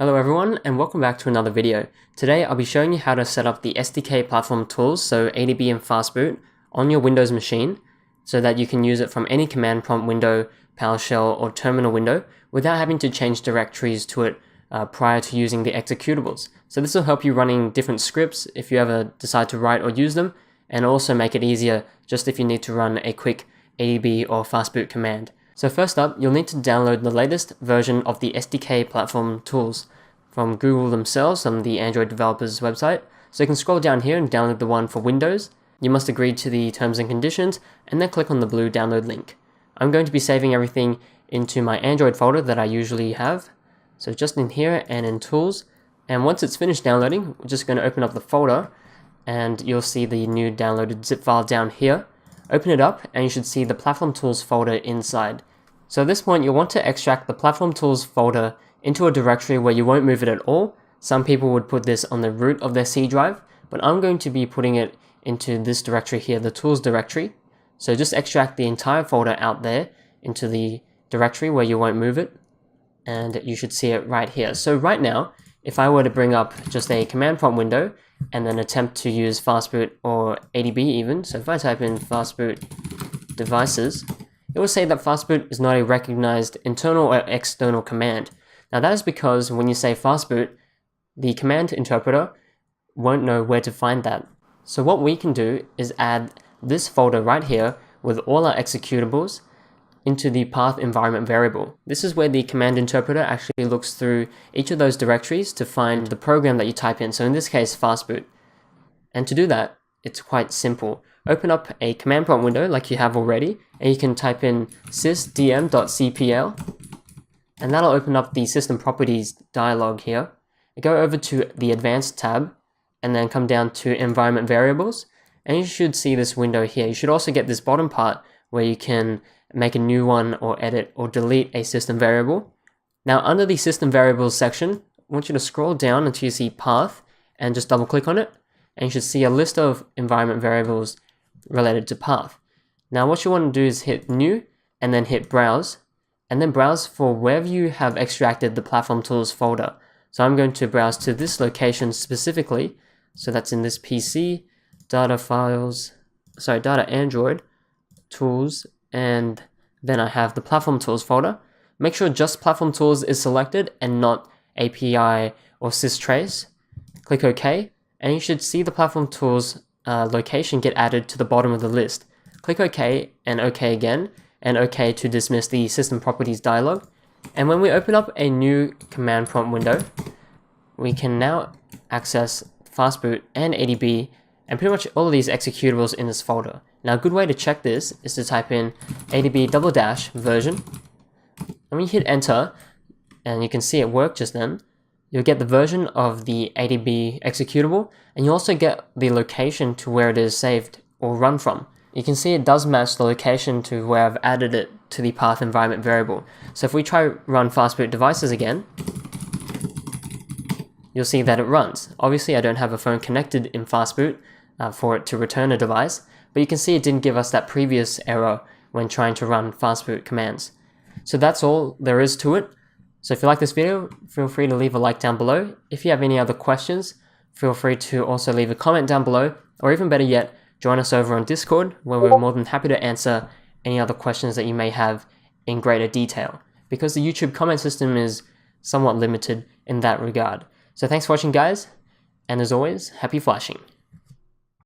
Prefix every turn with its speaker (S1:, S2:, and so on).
S1: Hello everyone and welcome back to another video. Today I'll be showing you how to set up the SDK Platform Tools, so ADB and fastboot, on your Windows machine so that you can use it from any command prompt window, PowerShell or terminal window without having to change directories to it prior to using the executables. So this will help you running different scripts if you ever decide to write or use them, and also make it easier just if you need to run a quick ADB or fastboot command. So first up, you'll need to download the latest version of the SDK Platform Tools from Google themselves on the Android developers website. So you can scroll down here and download the one for Windows. You must agree to the terms and conditions and then click on the blue download link. I'm going to be saving everything into my Android folder that I usually have. So just in here and in Tools. And once it's finished downloading, we're just going to open up the folder and you'll see the new downloaded zip file down here. Open it up and you should see the Platform Tools folder inside. So at this point, you'll want to extract the Platform Tools folder into a directory where you won't move it at all. Some people would put this on the root of their C drive, but I'm going to be putting it into this directory here, the Tools directory. So just extract the entire folder out there into the directory where you won't move it, and you should see it right here. So right now, if I were to bring up just a command prompt window and then attempt to use fastboot or ADB even, so if I type in fastboot devices, it will say that fastboot is not a recognized internal or external command. Now that is because when you say fastboot, the command interpreter won't know where to find that. So what we can do is add this folder right here with all our executables into the path environment variable. This is where the command interpreter actually looks through each of those directories to find the program that you type in. So in this case, fastboot. And to do that, it's quite simple. Open up a command prompt window like you have already, and you can type in sysdm.cpl, and that'll open up the system properties dialog here. Go over to the advanced tab, and then come down to environment variables, and you should see this window here. You should also get this bottom part where you can make a new one or edit or delete a system variable. Now under the system variables section, I want you to scroll down until you see path and just double click on it, and you should see a list of environment variables related to path. Now what you want to do is hit new and then hit browse, and then browse for wherever you have extracted the Platform Tools folder. So I'm going to browse to this location specifically, so that's in this PC, data Android, tools, and then I have the Platform Tools folder. Make sure just Platform Tools is selected and not API or systrace. Click OK, and you should see the Platform Tools location get added to the bottom of the list. Click OK and OK again, and OK to dismiss the system properties dialog. And when we open up a new command prompt window, we can now access fastboot and ADB and pretty much all of these executables in this folder. Now a good way to check this is to type in ADB version, and when you hit enter, and you can see it work just then, you'll get the version of the ADB executable, and you also get the location to where it is saved or run from. You can see it does match the location to where I've added it to the path environment variable. So if we try run fastboot devices again, you'll see that it runs. Obviously I don't have a phone connected in fastboot for it to return a device, but you can see it didn't give us that previous error when trying to run fastboot commands. So that's all there is to it. So if you like this video, feel free to leave a like down below. If you have any other questions, feel free to also leave a comment down below, or even better yet, join us over on Discord, where we're more than happy to answer any other questions that you may have in greater detail, because the YouTube comment system is somewhat limited in that regard. So thanks for watching guys, and as always, happy flashing.